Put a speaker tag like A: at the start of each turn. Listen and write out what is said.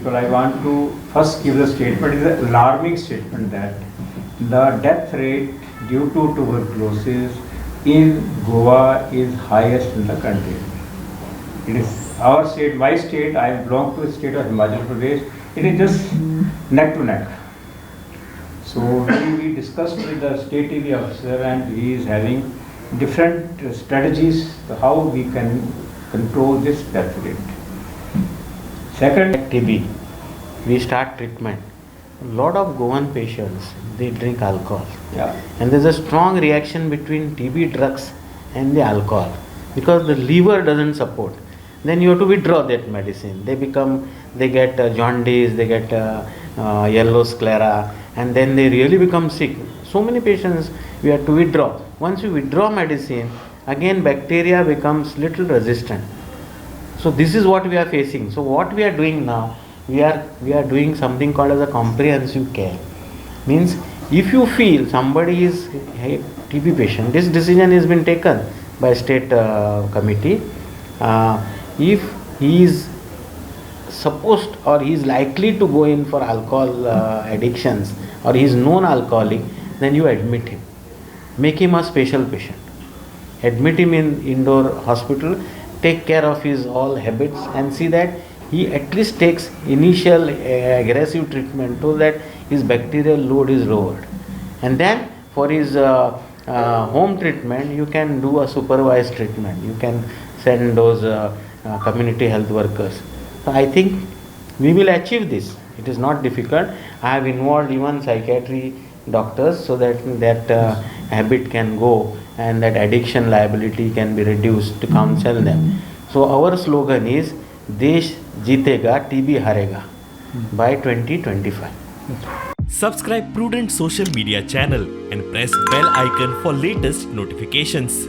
A: people, I want to first give the statement. It is an alarming statement that the death rate due to tuberculosis in Goa is highest in the country. It is our state, my state. I belong to the state of Himachal Pradesh. It is just neck to neck. So we discussed with the state TV officer, and he is having different strategies how we can control this death rate. Second,
B: TB, we start treatment. A lot of Goan patients, they drink alcohol.
A: yeah,
B: And there's a strong reaction between TB drugs and the alcohol because the liver doesn't support. Then you have to withdraw that medicine. They get jaundice, they get yellow sclera, and then they really become sick. So many patients we have to withdraw. Once you withdraw medicine, again bacteria becomes little resistant. So this is what we are facing. So what we are doing now, we are doing something called as a comprehensive care. Means if you feel somebody is a TB patient, this decision has been taken by state committee. If he is supposed or he is likely to go in for alcohol addictions or he is known alcoholic, then you admit him. Make him a special patient. Admit him in indoor hospital. Take care of his all habits and see that he at least takes initial aggressive treatment so that his bacterial load is lowered. And then for his home treatment, you can do a supervised treatment. You can send those community health workers. So I think we will achieve this. It is not difficult. I have involved even psychiatry doctors so that habit can go and that addiction liability can be reduced to counsel them. So our slogan is Desh Jeetega, TB Harega by 2025.
C: Subscribe Prudent social media channel and press bell icon for latest notifications.